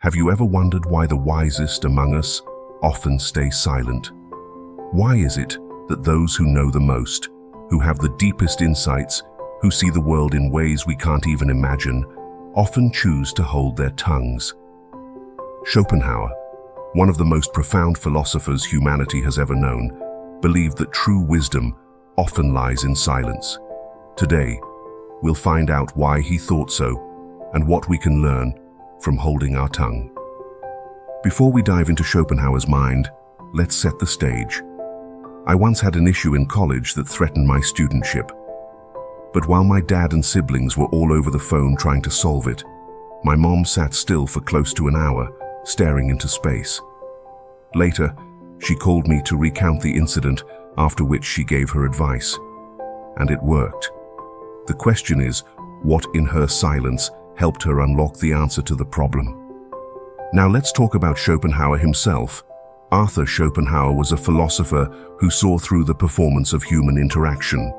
Have you ever wondered why the wisest among us often stay silent? Why is it that those who know the most, who have the deepest insights, who see the world in ways we can't even imagine, often choose to hold their tongues? Schopenhauer, one of the most profound philosophers humanity has ever known, believed that true wisdom often lies in silence. Today, we'll find out why he thought so and what we can learn from holding our tongue. Before we dive into Schopenhauer's mind, let's set the stage. I once had an issue in college that threatened my studentship. But while my dad and siblings were all over the phone trying to solve it, my mom sat still for close to an hour, staring into space. Later, she called me to recount the incident, after which she gave her advice. And it worked. The question is, what in her silence helped her unlock the answer to the problem? Now let's talk about Schopenhauer himself. Arthur Schopenhauer was a philosopher who saw through the performance of human interaction.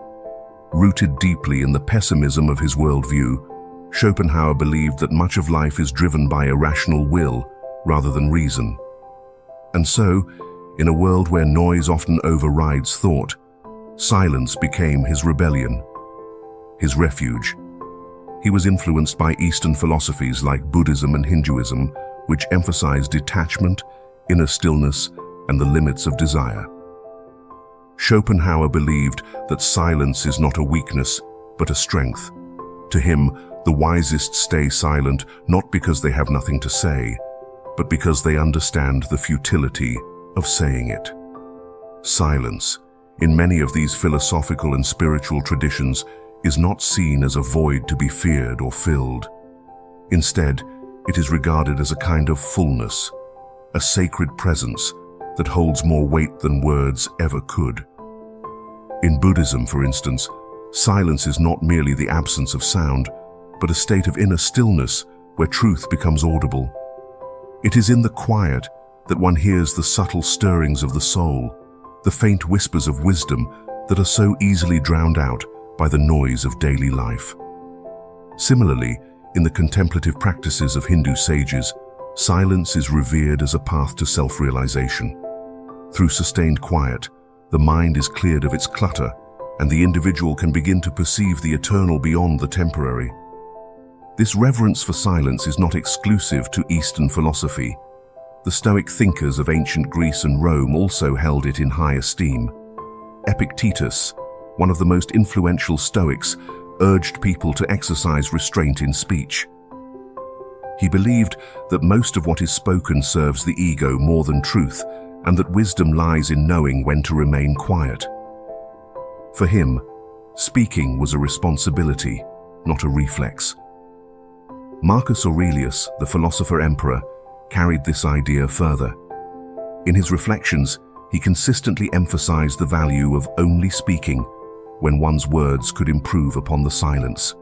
Rooted deeply in the pessimism of his worldview, Schopenhauer believed that much of life is driven by irrational will rather than reason. And so, in a world where noise often overrides thought, silence became his rebellion, his refuge. He was influenced by Eastern philosophies like Buddhism and Hinduism, which emphasize detachment, inner stillness, and the limits of desire. Schopenhauer believed that silence is not a weakness, but a strength. To him, the wisest stay silent not because they have nothing to say, but because they understand the futility of saying it. Silence, in many of these philosophical and spiritual traditions, is not seen as a void to be feared or filled. Instead, it is regarded as a kind of fullness, a sacred presence that holds more weight than words ever could. In Buddhism, for instance, silence is not merely the absence of sound, but a state of inner stillness where truth becomes audible. It is in the quiet that one hears the subtle stirrings of the soul, the faint whispers of wisdom that are so easily drowned out by the noise of daily life. Similarly, in the contemplative practices of Hindu sages, silence is revered as a path to self-realization. Through sustained quiet, the mind is cleared of its clutter, and the individual can begin to perceive the eternal beyond the temporary. This reverence for silence is not exclusive to Eastern philosophy. The Stoic thinkers of ancient Greece and Rome also held it in high esteem. Epictetus, one of the most influential Stoics, urged people to exercise restraint in speech. He believed that most of what is spoken serves the ego more than truth, and that wisdom lies in knowing when to remain quiet. For him, speaking was a responsibility, not a reflex. Marcus Aurelius, the philosopher-emperor, carried this idea further. In his reflections, he consistently emphasized the value of only speaking when one's words could improve upon the silence.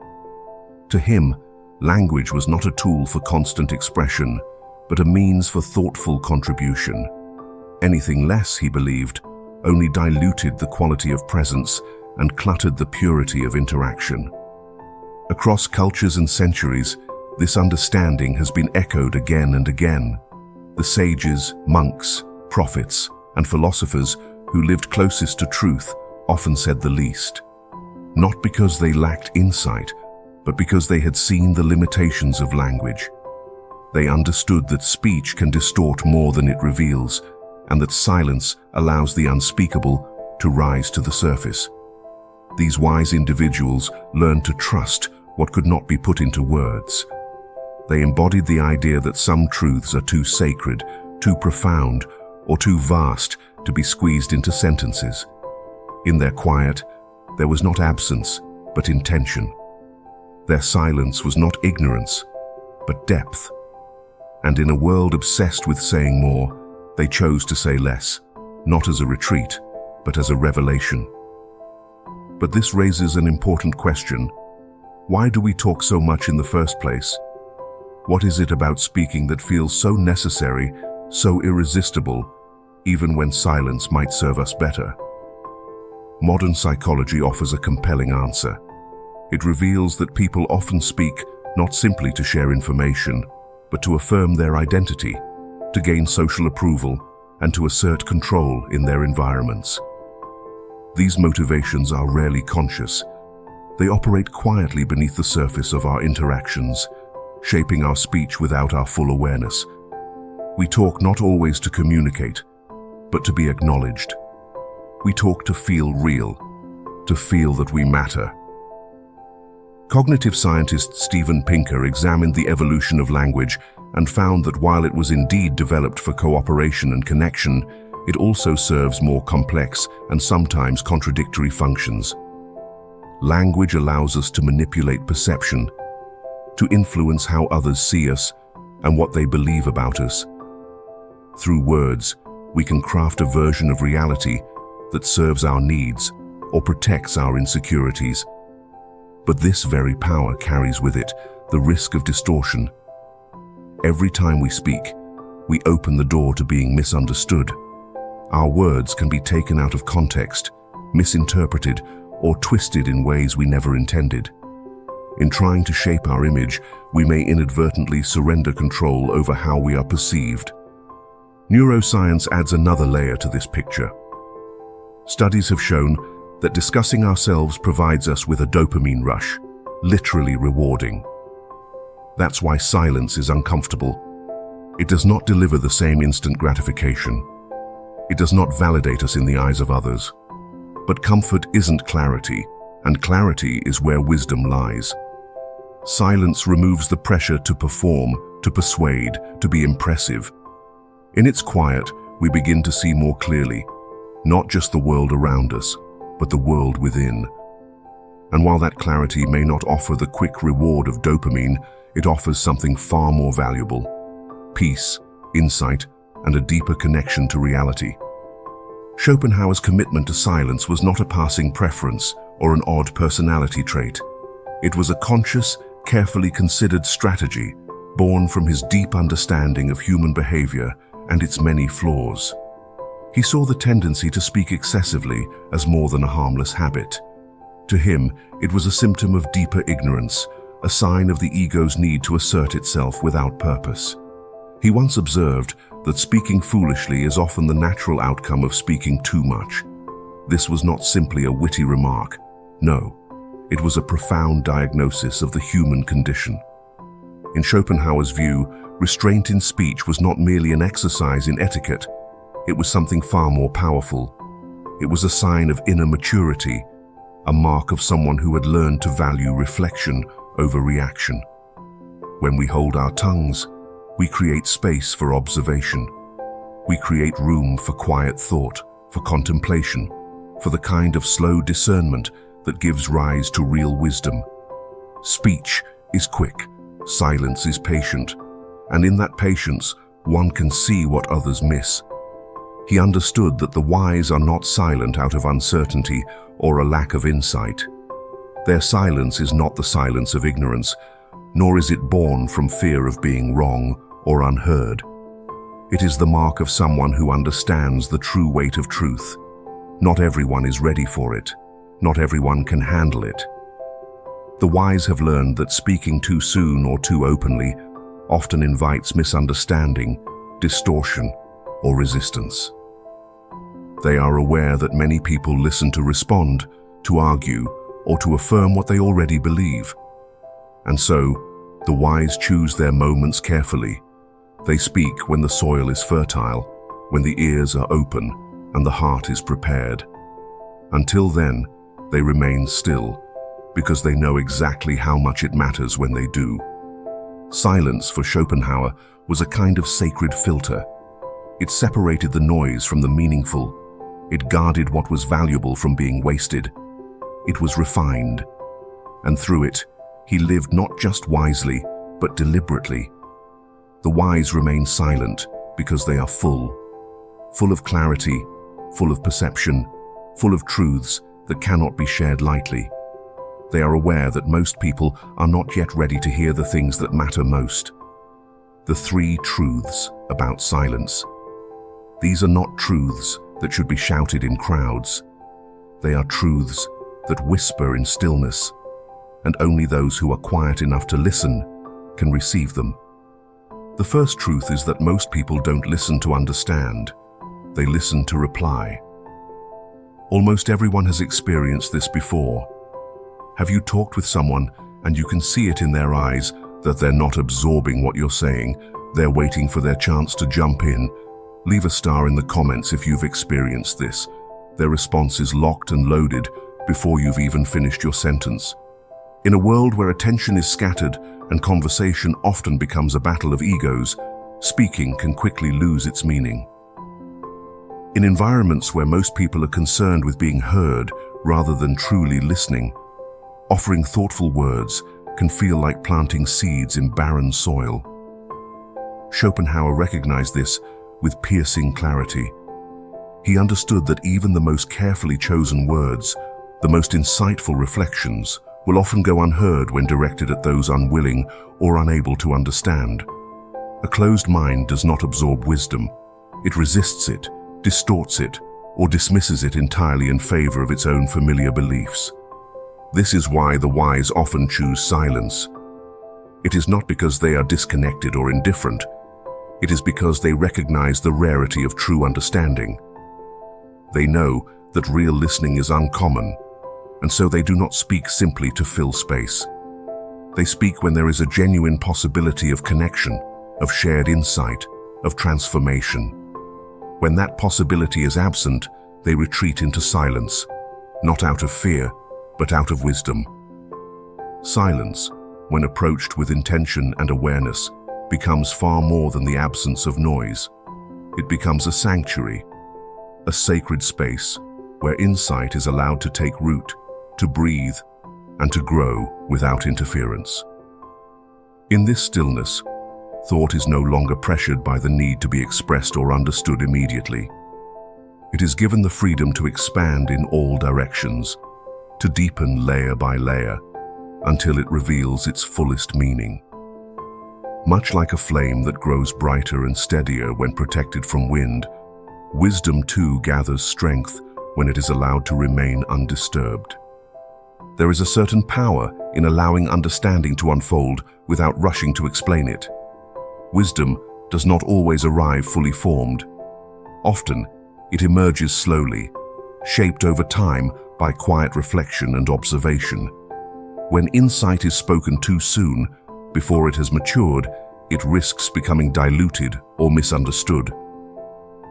To him, language was not a tool for constant expression, but a means for thoughtful contribution. Anything less, he believed, only diluted the quality of presence and cluttered the purity of interaction. Across cultures and centuries, this understanding has been echoed again and again. The sages, monks, prophets, and philosophers who lived closest to truth often said the least. Not because they lacked insight, but because they had seen the limitations of language. They understood that speech can distort more than it reveals, and that silence allows the unspeakable to rise to the surface. These wise individuals learned to trust what could not be put into words. They embodied the idea that some truths are too sacred, too profound, or too vast to be squeezed into sentences. In their quiet, there was not absence, but intention. Their silence was not ignorance, but depth. And in a world obsessed with saying more, they chose to say less, not as a retreat, but as a revelation. But this raises an important question. Why do we talk so much in the first place? What is it about speaking that feels so necessary, so irresistible, even when silence might serve us better? Modern psychology offers a compelling answer. It reveals that people often speak not simply to share information, but to affirm their identity, to gain social approval, and to assert control in their environments. These motivations are rarely conscious. They operate quietly beneath the surface of our interactions, shaping our speech without our full awareness. We talk not always to communicate, but to be acknowledged. We talk to feel real, to feel that we matter. Cognitive scientist Steven Pinker examined the evolution of language and found that while it was indeed developed for cooperation and connection, it also serves more complex and sometimes contradictory functions. Language allows us to manipulate perception, to influence how others see us and what they believe about us. Through words, we can craft a version of reality that serves our needs or protects our insecurities. But this very power carries with it the risk of distortion. Every time we speak, we open the door to being misunderstood. Our words can be taken out of context, misinterpreted, or twisted in ways we never intended. In trying to shape our image, we may inadvertently surrender control over how we are perceived. Neuroscience adds another layer to this picture. Studies have shown that discussing ourselves provides us with a dopamine rush, literally rewarding. That's why silence is uncomfortable. It does not deliver the same instant gratification. It does not validate us in the eyes of others. But comfort isn't clarity, and clarity is where wisdom lies. Silence removes the pressure to perform, to persuade, to be impressive. In its quiet, we begin to see more clearly, not just the world around us, but the world within. And while that clarity may not offer the quick reward of dopamine, it offers something far more valuable: peace, insight, and a deeper connection to reality. Schopenhauer's commitment to silence was not a passing preference or an odd personality trait. It was a conscious, carefully considered strategy, born from his deep understanding of human behavior and its many flaws. He saw the tendency to speak excessively as more than a harmless habit. To him, it was a symptom of deeper ignorance, a sign of the ego's need to assert itself without purpose. He once observed that speaking foolishly is often the natural outcome of speaking too much. This was not simply a witty remark. No, it was a profound diagnosis of the human condition. In Schopenhauer's view, restraint in speech was not merely an exercise in etiquette. It was something far more powerful. It was a sign of inner maturity, a mark of someone who had learned to value reflection over reaction. When we hold our tongues, we create space for observation. We create room for quiet thought, for contemplation, for the kind of slow discernment that gives rise to real wisdom. Speech is quick, silence is patient, and in that patience, one can see what others miss. He understood that the wise are not silent out of uncertainty or a lack of insight. Their silence is not the silence of ignorance, nor is it born from fear of being wrong or unheard. It is the mark of someone who understands the true weight of truth. Not everyone is ready for it. Not everyone can handle it. The wise have learned that speaking too soon or too openly often invites misunderstanding, distortion, or resistance. They are aware that many people listen to respond, to argue, or to affirm what they already believe. And so, the wise choose their moments carefully. They speak when the soil is fertile, when the ears are open, and the heart is prepared. Until then, they remain still, because they know exactly how much it matters when they do. Silence for Schopenhauer was a kind of sacred filter. It separated the noise from the meaningful. It guarded what was valuable from being wasted. It was refined. And through it, he lived not just wisely, but deliberately. The wise remain silent because they are full of clarity, full of perception, full of truths that cannot be shared lightly. They are aware that most people are not yet ready to hear the things that matter most. The 3 truths about silence. These are not truths that should be shouted in crowds. They are truths that whisper in stillness, and only those who are quiet enough to listen can receive them. The first truth is that most people don't listen to understand. They listen to reply. Almost everyone has experienced this before. Have you talked with someone and you can see it in their eyes that they're not absorbing what you're saying? They're waiting for their chance to jump in. Leave a star in the comments if you've experienced this. Their response is locked and loaded before you've even finished your sentence. In a world where attention is scattered and conversation often becomes a battle of egos, speaking can quickly lose its meaning. In environments where most people are concerned with being heard rather than truly listening, offering thoughtful words can feel like planting seeds in barren soil. Schopenhauer recognized this with piercing clarity. He understood that even the most carefully chosen words, the most insightful reflections, will often go unheard when directed at those unwilling or unable to understand. A closed mind does not absorb wisdom. It resists it, distorts it, or dismisses it entirely in favor of its own familiar beliefs. This is why the wise often choose silence. It is not because they are disconnected or indifferent. It is because they recognize the rarity of true understanding. They know that real listening is uncommon, and so they do not speak simply to fill space. They speak when there is a genuine possibility of connection, of shared insight, of transformation. When that possibility is absent, they retreat into silence, not out of fear, but out of wisdom. Silence, when approached with intention and awareness, becomes far more than the absence of noise. It becomes a sanctuary, a sacred space where insight is allowed to take root, to breathe, and to grow without interference. In this stillness, thought is no longer pressured by the need to be expressed or understood immediately. It is given the freedom to expand in all directions, to deepen layer by layer, until it reveals its fullest meaning. Much like a flame that grows brighter and steadier when protected from wind, wisdom too gathers strength when it is allowed to remain undisturbed. There is a certain power in allowing understanding to unfold without rushing to explain it. Wisdom does not always arrive fully formed. Often, it emerges slowly, shaped over time by quiet reflection and observation. When insight is spoken too soon, before it has matured, it risks becoming diluted or misunderstood.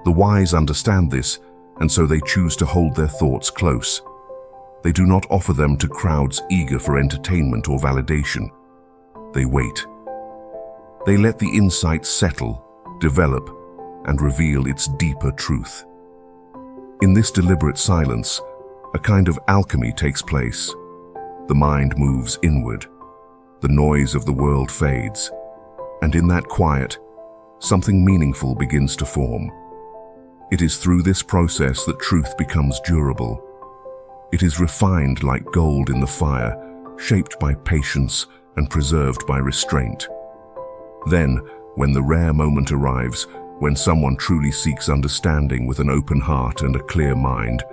The wise understand this, and so they choose to hold their thoughts close. They do not offer them to crowds eager for entertainment or validation. They wait. They let the insight settle, develop, and reveal its deeper truth. In this deliberate silence, a kind of alchemy takes place. The mind moves inward. The noise of the world fades. And in that quiet, something meaningful begins to form. It is through this process that truth becomes durable. It is refined like gold in the fire, shaped by patience and preserved by restraint. Then, when the rare moment arrives, when someone truly seeks understanding with an open heart and a clear mind,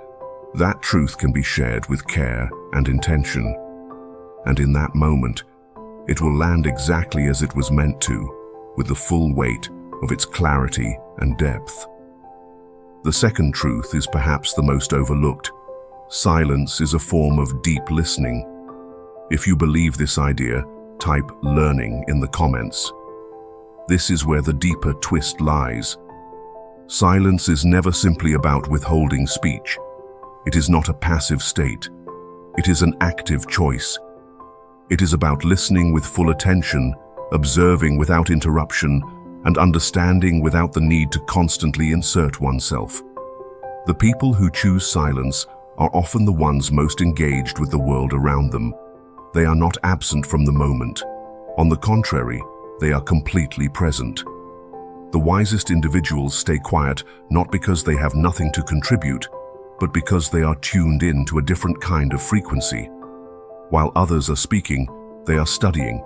that truth can be shared with care and intention. And in that moment, it will land exactly as it was meant to, with the full weight of its clarity and depth. The second truth is perhaps the most overlooked. Silence is a form of deep listening. If you believe this idea, type "learning" in the comments. This is where the deeper twist lies. Silence is never simply about withholding speech. It is not a passive state. It is an active choice. It is about listening with full attention, observing without interruption, and understanding without the need to constantly insert oneself. The people who choose silence are often the ones most engaged with the world around them. They are not absent from the moment. On the contrary, they are completely present. The wisest individuals stay quiet not because they have nothing to contribute, but because they are tuned in to a different kind of frequency. While others are speaking, they are studying.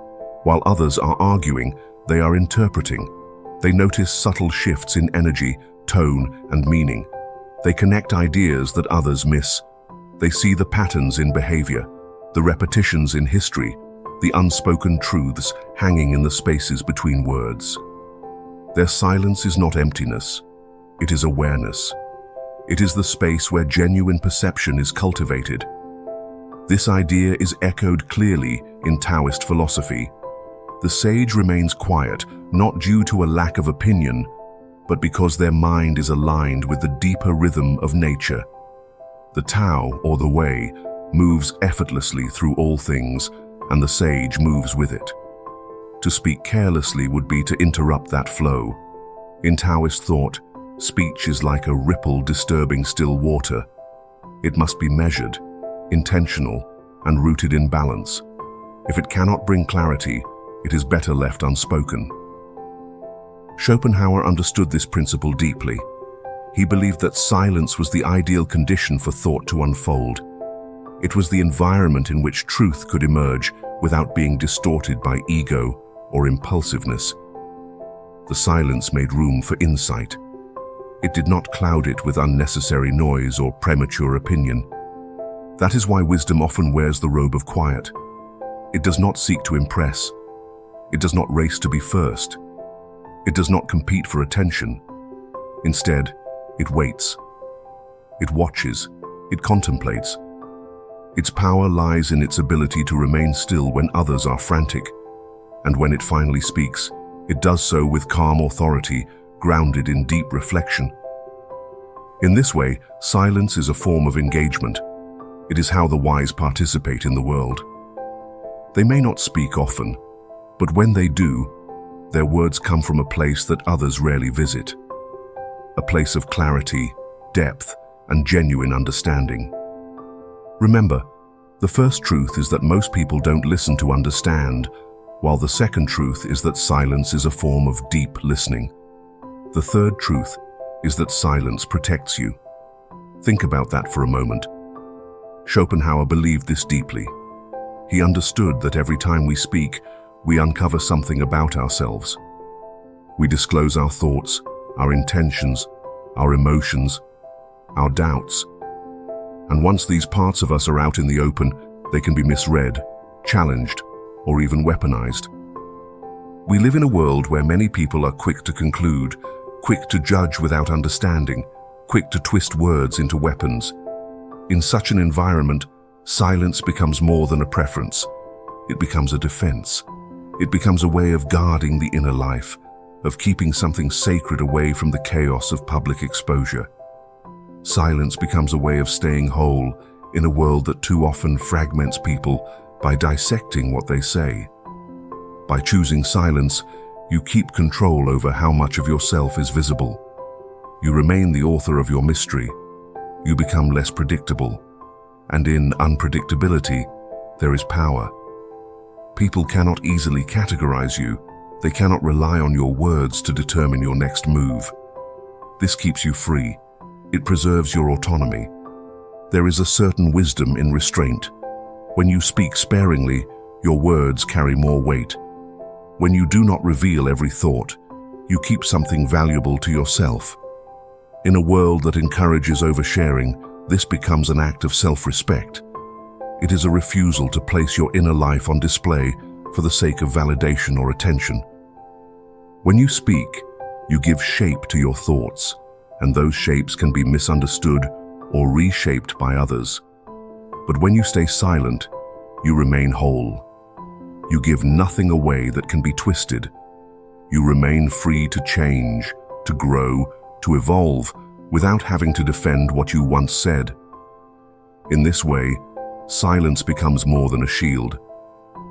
While others are arguing, they are interpreting. They notice subtle shifts in energy, tone, and meaning. They connect ideas that others miss. They see the patterns in behavior, the repetitions in history, the unspoken truths hanging in the spaces between words. Their silence is not emptiness, it is awareness. It is the space where genuine perception is cultivated. This idea is echoed clearly in Taoist philosophy. The sage remains quiet, not due to a lack of opinion, but because their mind is aligned with the deeper rhythm of nature. The Tao, or the Way, moves effortlessly through all things, and the sage moves with it. To speak carelessly would be to interrupt that flow. In Taoist thought, speech is like a ripple disturbing still water. It must be measured, intentional, and rooted in balance. If it cannot bring clarity, it is better left unspoken. Schopenhauer understood this principle deeply. He believed that silence was the ideal condition for thought to unfold. It was the environment in which truth could emerge without being distorted by ego or impulsiveness. The silence made room for insight. It did not cloud it with unnecessary noise or premature opinion. That is why wisdom often wears the robe of quiet. It does not seek to impress. It does not race to be first. It does not compete for attention. Instead, it waits. It watches. It contemplates. Its power lies in its ability to remain still when others are frantic. And when it finally speaks, it does so with calm authority, grounded in deep reflection. In this way, silence is a form of engagement. It is how the wise participate in the world. They may not speak often, but when they do, their words come from a place that others rarely visit. A place of clarity, depth, and genuine understanding. Remember, the first truth is that most people don't listen to understand, while the second truth is that silence is a form of deep listening. The third truth is that silence protects you. Think about that for a moment. Schopenhauer believed this deeply. He understood that every time we speak, we uncover something about ourselves. We disclose our thoughts, our intentions, our emotions, our doubts. And once these parts of us are out in the open, they can be misread, challenged, or even weaponized. We live in a world where many people are quick to conclude, quick to judge without understanding, quick to twist words into weapons. In such an environment, silence becomes more than a preference. It becomes a defense. It becomes a way of guarding the inner life, of keeping something sacred away from the chaos of public exposure. Silence becomes a way of staying whole in a world that too often fragments people by dissecting what they say. By choosing silence, you keep control over how much of yourself is visible. You remain the author of your mystery. You become less predictable. And in unpredictability, there is power. People cannot easily categorize you. They cannot rely on your words to determine your next move. This keeps you free. It preserves your autonomy. There is a certain wisdom in restraint. When you speak sparingly, your words carry more weight. When you do not reveal every thought, you keep something valuable to yourself. In a world that encourages oversharing, this becomes an act of self-respect. It is a refusal to place your inner life on display for the sake of validation or attention. When you speak, you give shape to your thoughts, and those shapes can be misunderstood or reshaped by others. But when you stay silent, you remain whole. You give nothing away that can be twisted. You remain free to change, to grow, to evolve, without having to defend what you once said. In this way, silence becomes more than a shield.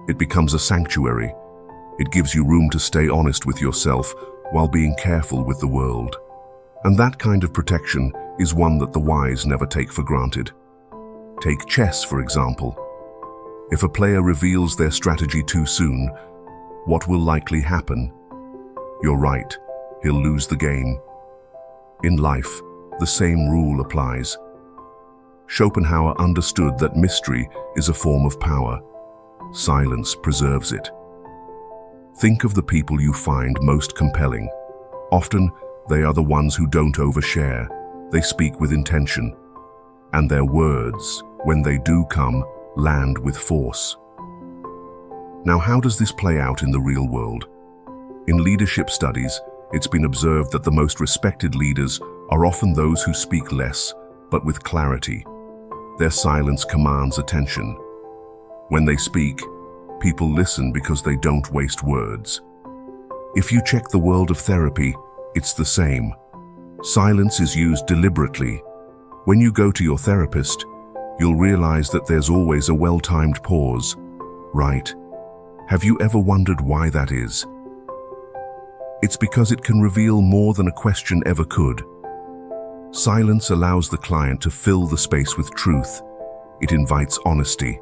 It becomes a sanctuary. It gives you room to stay honest with yourself while being careful with the world. And that kind of protection is one that the wise never take for granted. Take chess, for example. If a player reveals their strategy too soon, what will likely happen? You're right, he'll lose the game. In life, the same rule applies. Schopenhauer understood that mystery is a form of power. Silence preserves it. Think of the people you find most compelling. Often, they are the ones who don't overshare. They speak with intention. And their words, when they do come, land with force. Now, how does this play out in the real world? In leadership studies, It's been observed that the most respected leaders are often those who speak less, but with clarity. Their silence commands attention. When they speak, people listen because they don't waste words. If you check the world of therapy, it's the same. Silence is used deliberately. When you go to your therapist, you'll realize that there's always a well-timed pause. Right? Have you ever wondered why that is? It's because it can reveal more than a question ever could. Silence allows the client to fill the space with truth. It invites honesty.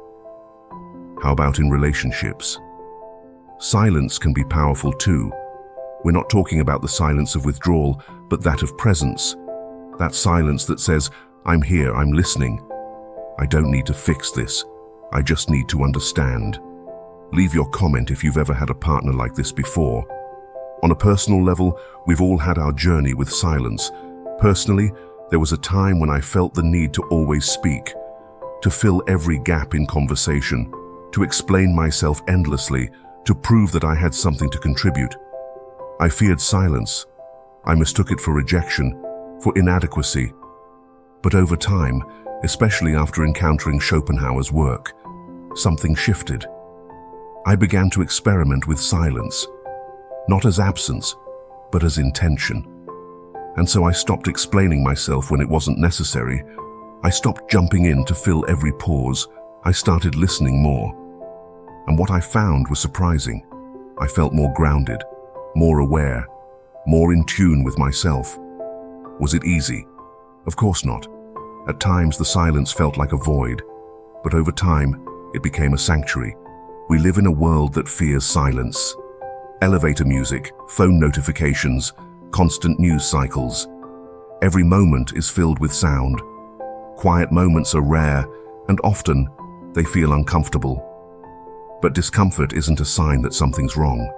How about in relationships? Silence can be powerful too. We're not talking about the silence of withdrawal, but that of presence. That silence that says, I'm here, I'm listening. I don't need to fix this. I just need to understand. Leave your comment if you've ever had a partner like this before. On a personal level, we've all had our journey with silence. Personally, there was a time when I felt the need to always speak, to fill every gap in conversation, to explain myself endlessly, to prove that I had something to contribute. I feared silence. I mistook it for rejection, for inadequacy. But over time, especially after encountering Schopenhauer's work, something shifted. I began to experiment with silence, not as absence, but as intention. And so I stopped explaining myself when it wasn't necessary. I stopped jumping in to fill every pause. I started listening more. And what I found was surprising. I felt more grounded, more aware, more in tune with myself. Was it easy? Of course not. At times the silence felt like a void, but over time it became a sanctuary. We live in a world that fears silence. Elevator music, phone notifications, constant news cycles. Every moment is filled with sound. Quiet moments are rare, and often they feel uncomfortable. But discomfort isn't a sign that something's wrong.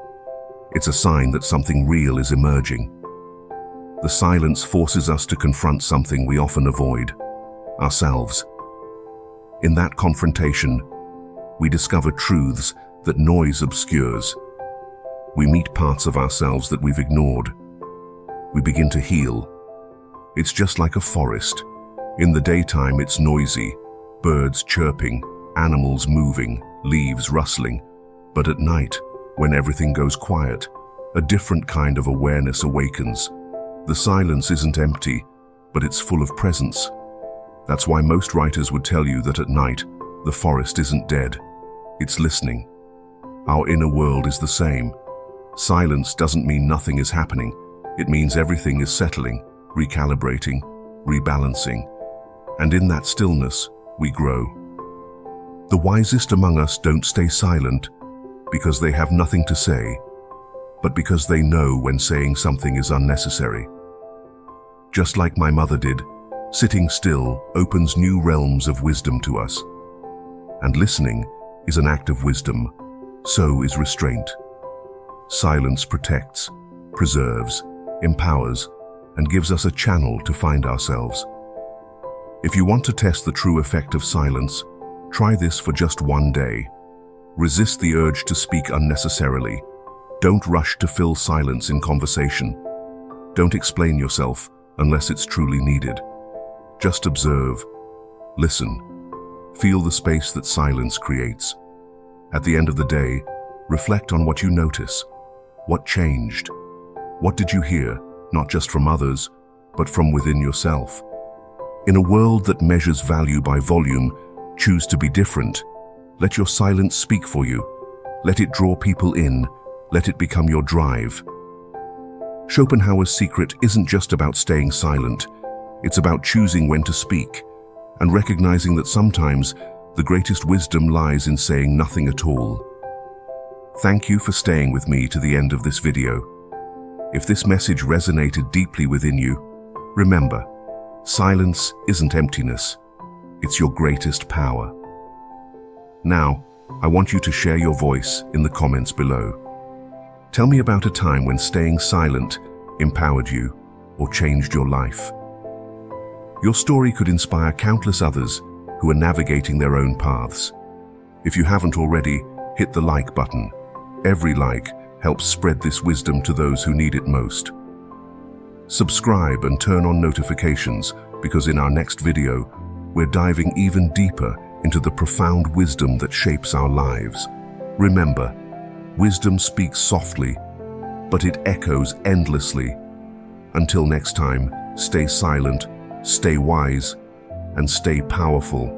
It's a sign that something real is emerging. The silence forces us to confront something we often avoid, ourselves. In that confrontation, we discover truths that noise obscures. We meet parts of ourselves that we've ignored. We begin to heal. It's just like a forest. In the daytime, it's noisy, birds chirping, animals moving, leaves rustling. But at night, when everything goes quiet, a different kind of awareness awakens. The silence isn't empty, but it's full of presence. That's why most writers would tell you that at night, the forest isn't dead. It's listening. Our inner world is the same. Silence doesn't mean nothing is happening. It means everything is settling, recalibrating, rebalancing. And in that stillness, we grow. The wisest among us don't stay silent because they have nothing to say, but because they know when saying something is unnecessary. Just like my mother did, sitting still opens new realms of wisdom to us. And listening is an act of wisdom, so is restraint. Silence protects, preserves, empowers, and gives us a channel to find ourselves. If you want to test the true effect of silence, try this for just one day. Resist the urge to speak unnecessarily. Don't rush to fill silence in conversation. Don't explain yourself unless it's truly needed. Just observe, listen, feel the space that silence creates. At the end of the day, reflect on what you notice. What changed? What did you hear, not just from others, but from within yourself? In a world that measures value by volume, choose to be different. Let your silence speak for you. Let it draw people in. Let it become your drive. Schopenhauer's secret isn't just about staying silent. It's about choosing when to speak and recognizing that sometimes the greatest wisdom lies in saying nothing at all. Thank you for staying with me to the end of this video. If this message resonated deeply within you, remember, silence isn't emptiness. It's your greatest power. Now, I want you to share your voice in the comments below. Tell me about a time when staying silent empowered you or changed your life. Your story could inspire countless others who are navigating their own paths. If you haven't already, hit the like button. Every like helps spread this wisdom to those who need it most. Subscribe and turn on notifications, because in our next video, we're diving even deeper into the profound wisdom that shapes our lives. Remember, wisdom speaks softly, but it echoes endlessly. Until next time, stay silent, stay wise, and stay powerful.